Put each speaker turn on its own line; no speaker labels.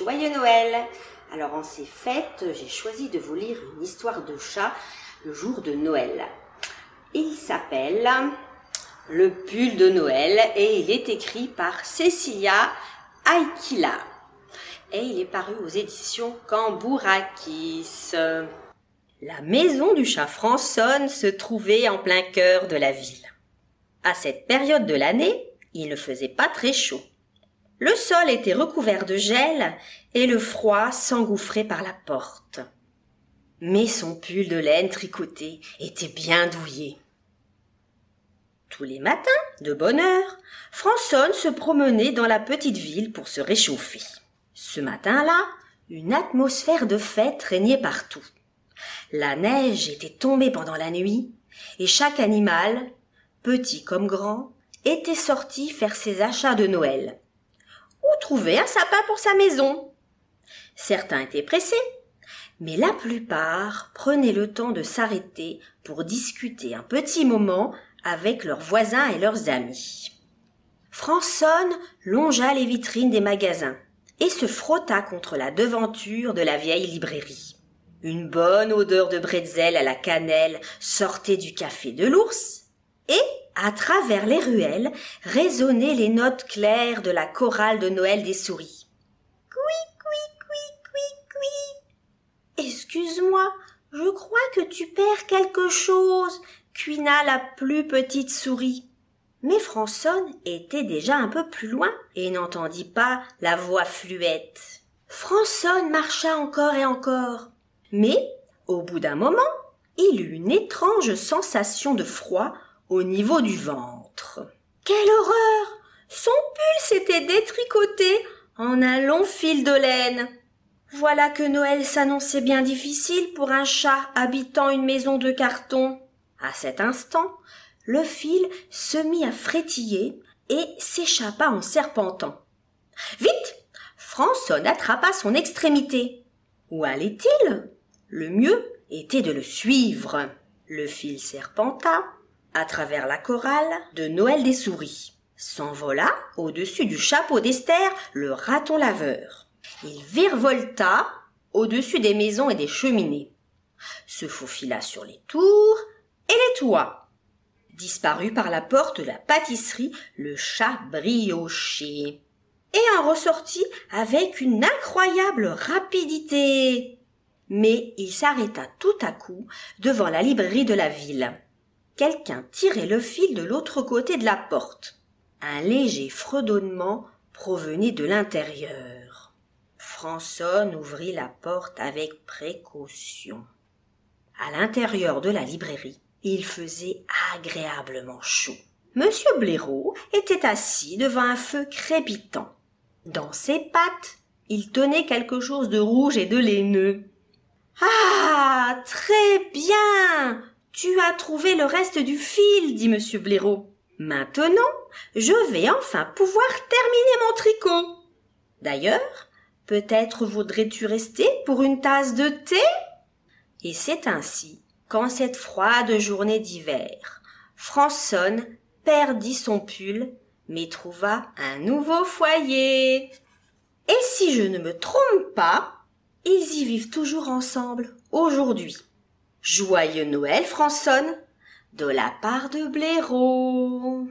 Joyeux Noël! Alors en ces fêtes, j'ai choisi de vous lire une histoire de chat le jour de Noël. Il s'appelle Le pull de Noël et il est écrit par Cecilia Aikila. Et il est paru aux éditions Cambourakis. La maison du chat Fransson se trouvait en plein cœur de la ville. À cette période de l'année, il ne faisait pas très chaud. Le sol était recouvert de gel et le froid s'engouffrait par la porte. Mais son pull de laine tricoté était bien douillet. Tous les matins, de bonne heure, Fransson se promenait dans la petite ville pour se réchauffer. Ce matin-là, une atmosphère de fête régnait partout. La neige était tombée pendant la nuit et chaque animal, petit comme grand, était sorti faire ses achats de Noël ou trouver un sapin pour sa maison. Certains étaient pressés, mais la plupart prenaient le temps de s'arrêter pour discuter un petit moment avec leurs voisins et leurs amis. Fransson longea les vitrines des magasins et se frotta contre la devanture de la vieille librairie. Une bonne odeur de bretzel à la cannelle sortait du café de l'ours et, à travers les ruelles, résonnaient les notes claires de la chorale de Noël des souris. « Couic, couic, couic, couic, couic. Excuse-moi, je crois que tu perds quelque chose, cuina la plus petite souris. » Mais Fransson était déjà un peu plus loin et n'entendit pas la voix fluette. Fransson marcha encore et encore. Mais, au bout d'un moment, il eut une étrange sensation de froid au niveau du ventre. Quelle horreur! Son pull s'était détricoté en un long fil de laine. Voilà que Noël s'annonçait bien difficile pour un chat habitant une maison de carton. À cet instant, le fil se mit à frétiller et s'échappa en serpentant. Vite! Fransson attrapa son extrémité. Où allait-il? Le mieux était de le suivre. Le fil serpenta à travers la chorale de Noël des souris. S'envola au-dessus du chapeau d'Esther le raton laveur. Il virevolta au-dessus des maisons et des cheminées. Se faufila sur les tours et les toits. Disparut par la porte de la pâtisserie le chat brioché. Et en ressortit avec une incroyable rapidité. Mais il s'arrêta tout à coup devant la librairie de la ville. Quelqu'un tirait le fil de l'autre côté de la porte. Un léger fredonnement provenait de l'intérieur. Fransson ouvrit la porte avec précaution. À l'intérieur de la librairie, il faisait agréablement chaud. Monsieur Blaireau était assis devant un feu crépitant. Dans ses pattes, il tenait quelque chose de rouge et de laineux. « Ah, très bien! Tu as trouvé le reste du fil, dit monsieur Blaireau. Maintenant, je vais enfin pouvoir terminer mon tricot. D'ailleurs, peut-être voudrais-tu rester pour une tasse de thé ?» Et c'est ainsi qu'en cette froide journée d'hiver, Fransson perdit son pull, mais trouva un nouveau foyer. Et si je ne me trompe pas, ils y vivent toujours ensemble aujourd'hui. Joyeux Noël, Fransson, de la part de Blaireau.